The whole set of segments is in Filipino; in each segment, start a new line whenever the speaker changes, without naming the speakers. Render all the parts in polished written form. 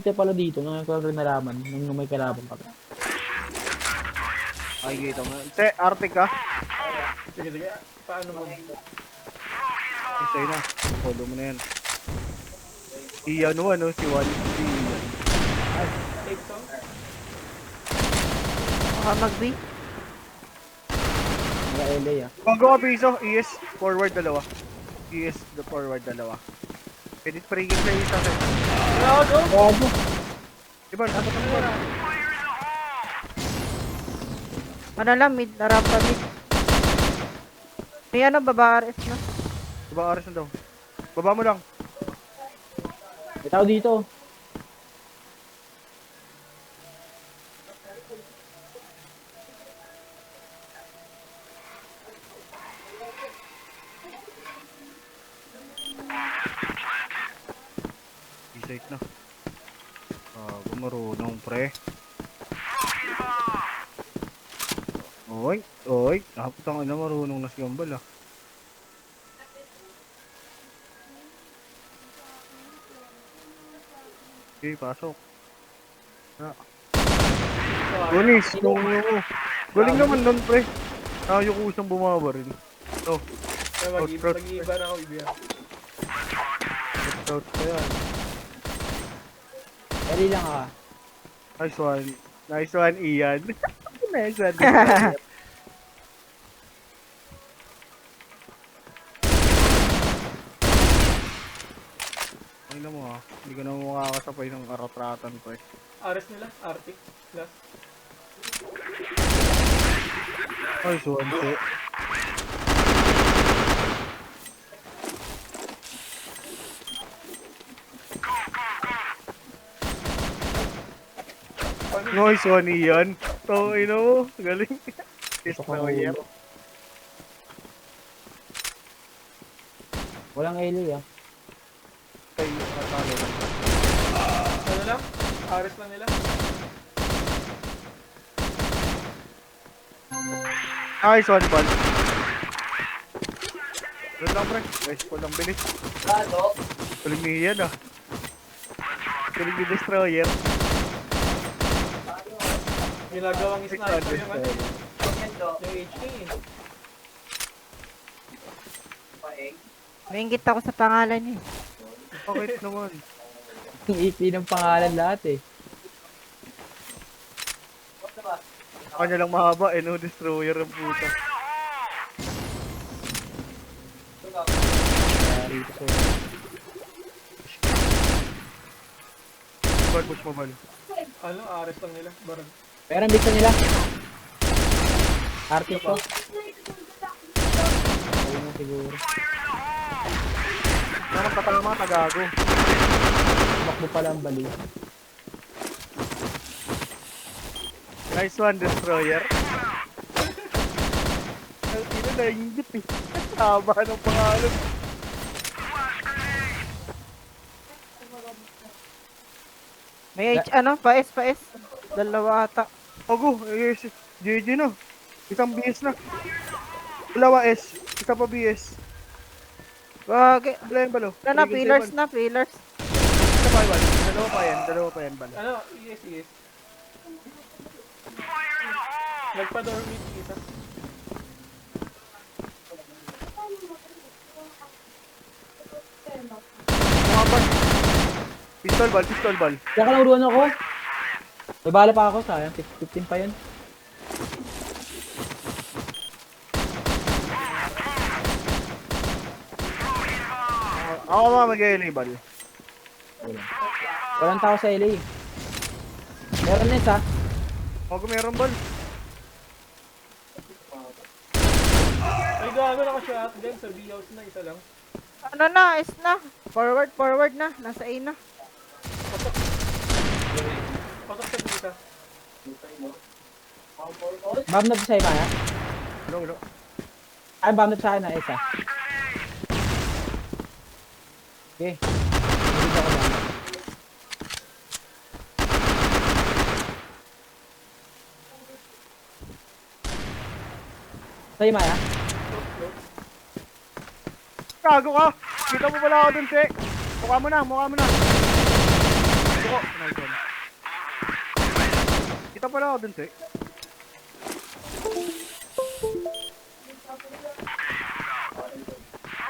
filter pala dito, nung ko rin nalaman, nung may kalaban pa.
Ay, kita mo. Te, Arctic ka?
Sige, sige. Paano mo?
Sa'yo na. Follow mo na yan. Ano, si Wally.
Take song?
Baka mag-B.
Mga LA ah.
Bago ka piso, ES, forward dalawa. ES, the forward dalawa. Pwede spraying sa isa.
Gago!
Gago!
Diba, dapat ano ba?
Ano lang, mid, rampa mid. May ano, baba RS na.
Diba, aras na daw. Baba mo lang.
May tao dito.
Isait na. Marunong pre. Oy. Naputang ina, marunong na si Gambal ah. Okay, pasok. Gulis, nung galing naman nun pre. Ayaw ko isang bumaba rin. Oh,
Mag-iba na ako, Ibia.
out pa yan.
LA lang ah.
Nice one. Nice one, Ian. Nice one. Ay na mo ha. Hindi ka na makakasapay ng aratratan ko eh.
Ares nila, Arctic. Plus.
Nice one, si. Nice one, Ian. So, mo. Galing. Destroyer.
Walang LA ah.
Kayo, natalo.
Ano lang? Ares lang nila.
Nice one, ball. Doon lang, pre. Nice po lang bilis. Galing ni Ian ah. Galing ni Destroyer.
Ginagawang sniper yung ano. Yung HK eh.
Maingit ako sa pangalan niya.
Bakit naman?
Ang EP ng pangalan lahat eh.
Kanya lang mahaba eh, no? Destroyer ang puta.
Rito ko.
Ball, push mo, ball.
Ano, Ares lang nila. Barang.
Pero ang dito nila. Arctic ko. Ayun na siguro.
Naman tatama, tagago.
Tumakbo pala ang bali.
Nice one, Destroyer. Ang ina na ingit eh. Haba ng pangalan.
May H, ano, pa-S. Dalawa ata.
Ogo, yes. JJ na. Isang BS na. Dalawa S. Isa pa BS.
Wag,
Wala yan, balo.
ano na, pillars na, pillars.
Isa pa yan. Dalawa pa yan, balo.
Ano, yes. Nagpa-door meet kita.
Mga Pistol ball.
Kaya ka lang uruan ako. May bala pa ako, sayang. 15 pa yun.
Ako mga mag-LA ball.
Walang tao sa LA. Meron nes ah.
Ako meron ball.
Ay, gago naka-shotgun sa B-house na isa lang.
Ano na, S na. Forward na. Nasa A na.
Patok sa kita.
Bomb na sa'yo kaya?
Hello.
Ay, bomb na sa'yo na isa. Okay. Dito ako bomb. Sa'yo Maya?
Gago ka! Kita mo pala ako dun, Che. Mukha mo na. Suko. Nice one. Punta pala ako dun, Te.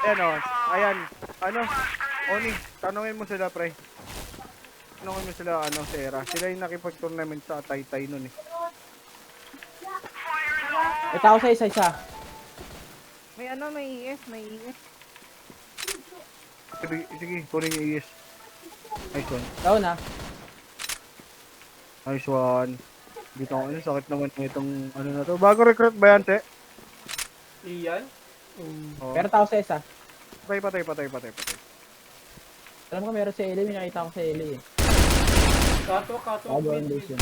Ayan o. Ayan. Ano? Oni, tanongin mo sila, pre. Tanongin mo sila, Sera. Sila yung nakipag-tournament sa Taytay nun eh.
May tao sa isa-isa.
May ES, may ES.
Sige, kunin yung ES. Nice one.
Down na.
Nice one. Dito ako, sakit naman itong na to. Bago recruit ba yan, Te?
Iyan?
Oh.
Pero tao sa isa.
Patay.
Alam ko meron si Eli, may nakita ko si Eli eh.
Kato,
Bago
mid,
ang
mid.
days yun.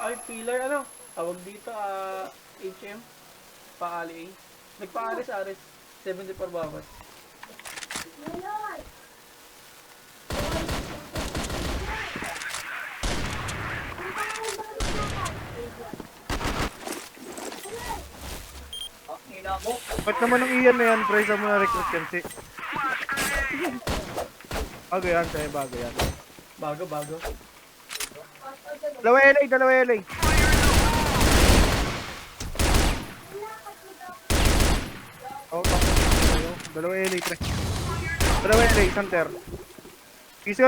Ay, pillar, tawag dito, HM, paali A. Nagpaali sa Ares, 74 bawas.
Ba't naman ang iyan na yan, pre? Saan mo na-recruit yan, si? Bago yan, sa'yo, bago yan.
Bago.
Dalawa LA. Oh, dalawa LA, pre. Dalawa LA, center. PC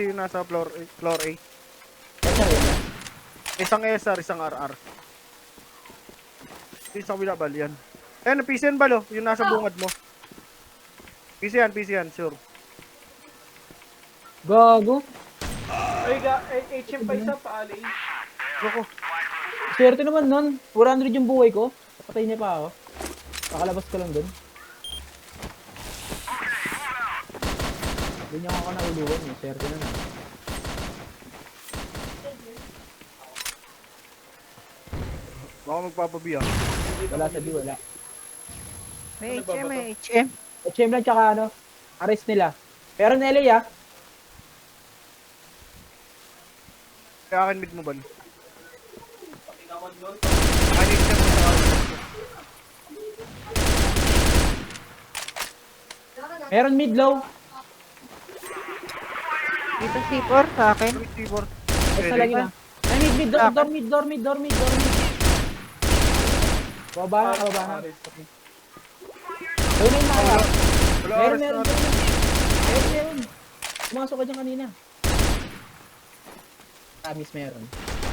yun nasa floor A. Isang SR, isang RR. Isang binabal yan. Ayan, PC yan balo, yung nasa bungad mo. PC yan, sure.
Gago.
Ay, HM pa isa, paali A.
Loko.
Swerte naman nun. 400 yung buhay ko. Patay niya pa ako. Nakalabas ko lang dun. Doon niya ako nauluwan eh. Swerte na na.
Baka magpapabi ah.
Wala sa D, wala.
May
Ano ba
HM,
ba
may HM.
HM lang tsaka arrest nila. Pero na LA ah.
Kaya akin mid mo ba? Manage na mo sa
Meron mid low.
Dito C4 sa akin.
receiver.
Isa lang yun ah. Ay, mid, door mid. Bababa na.
Ares.
Doon na yung mga.
Wala,
Meron. Pumasok ka dyan kanina. Miss meron.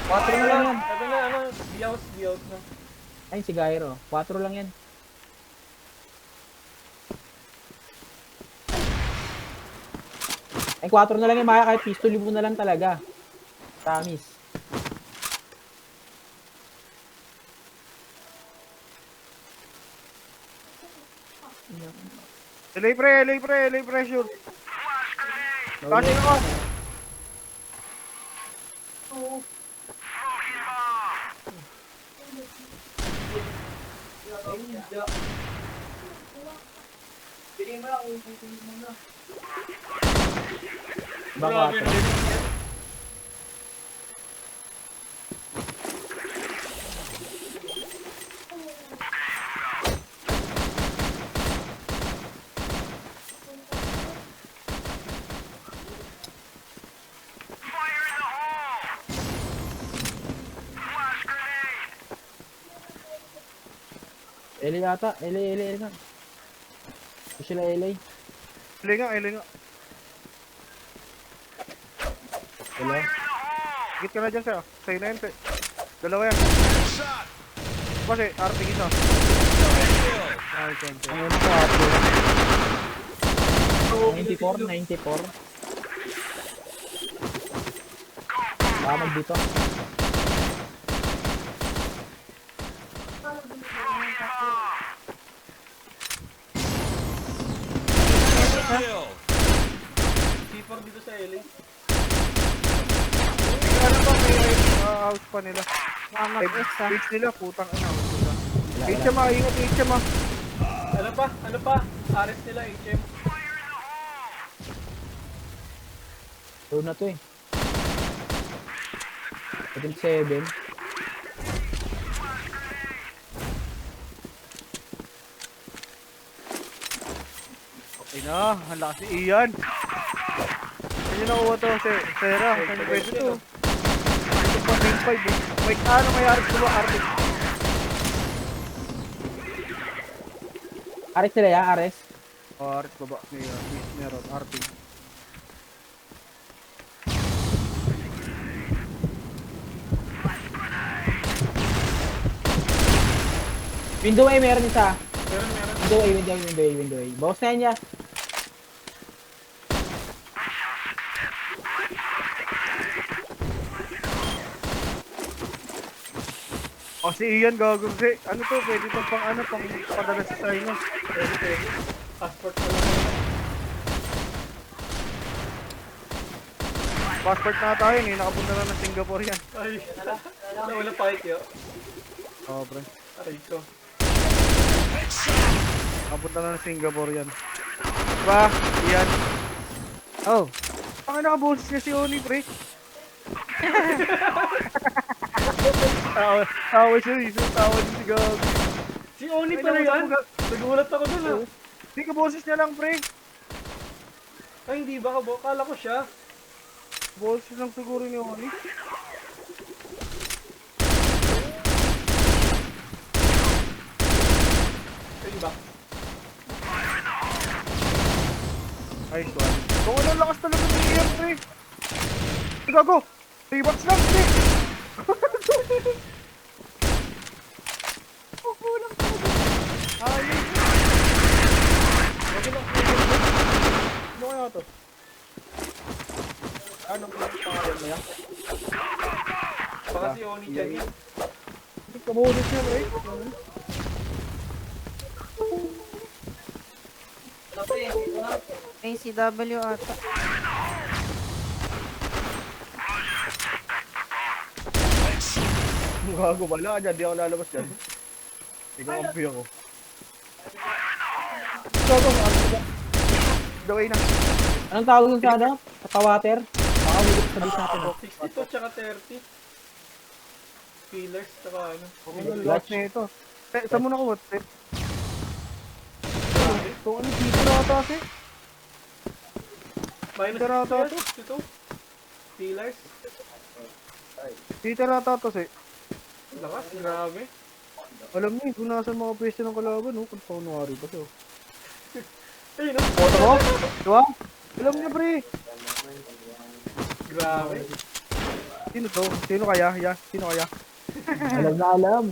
4 na lang yan.
Sabi na, biyaws na.
Ay, si Gyro. 4 lang yan. Ay, 4 na lang yan, Maya. Kahit pistol mo na lang talaga. Promise.
LA pressure. Kasi ako.
Baka 4. LA yata. LA nga. Ito sila LA.
LA nga.
Hello?
Git ka na dyan sa'yo. Sa'yo na yun, te. Dalawa yan. Kasi, RP isa. Ay, konti.
Ang una ko ako. 94. Baka dito.
C4 dito sa LA.
Ano ba may house pa nila?
Mamak S ha.
Page nila, putang ina. HM ah, ingat HM ah.
Ano pa? Ares nila, HM.
Ito na to eh. 7.
Ay na, ang lakas ni Ian. Kanya nakuha to, Sera. Kanya pwede to. Ito pa, main 5 eh. Wait, ano mayari ko ba, Arvin?
Ares sila ya, Ares.
Oh, Aris baba. Meron, Arvin.
Window A meron isa.
Meron.
Window A. Bawas na yan niya.
Oh, si Ian gago kasi. Ano to, pwede to pang ano, pang padala sa China.
Pwede. Passport ko lang.
Passport na tayo, eh. Nakapunta na ng Singapore yan.
Ay, nawala pa ito.
Oh, pre.
Aray ko.
Nakapunta na ng Singapore yan. Diba, Ian?
Oh.
Ang nakaboses niya si Oni, pre. Tawa siya, tawa din si Gago.
Si Oni
Ay,
pala
naman
yan.
ako
Nagulat ako dun ah.
Hindi ka boses niya lang, pre.
Ay, hindi ba ka? Kala ko siya.
Boses lang siguro ni Oni.
Ay, iba.
Ay, swan. Kung ano lakas talaga ng Ian, pre. Gago! 3 bucks lang, pre. Kukulang talaga. Ayun.
Okay lang.
Ano kaya to? Anong pangalan mo yan?
Baka si Oni dyan yan.
Hindi ka boses niya, pre.
May CW ata.
Gago, wala ka dyan. Di ako lalabas dyan. Ikaw ang piyo ko. Gago, the way na.
Anong tawag dun sa ano? Patawater? Baka ulit sa bis natin.
62 tsaka 30. Pillars tsaka ano.
Ang last na ito. Saan mo nakuha? Kung ano dito na ata kasi?
Minus
Tara,
62. Pillars.
Dito na ata to, si.
Lakas, grabe.
Alam niyo, kung nasa mga pwesto ng kalaban, oh, kung paunwari pa siya.
Ay, no?
Boto mo? Diba? Alam niya, pre.
Grabe.
Sino to? Sino kaya? Sino kaya?
Alam na alam.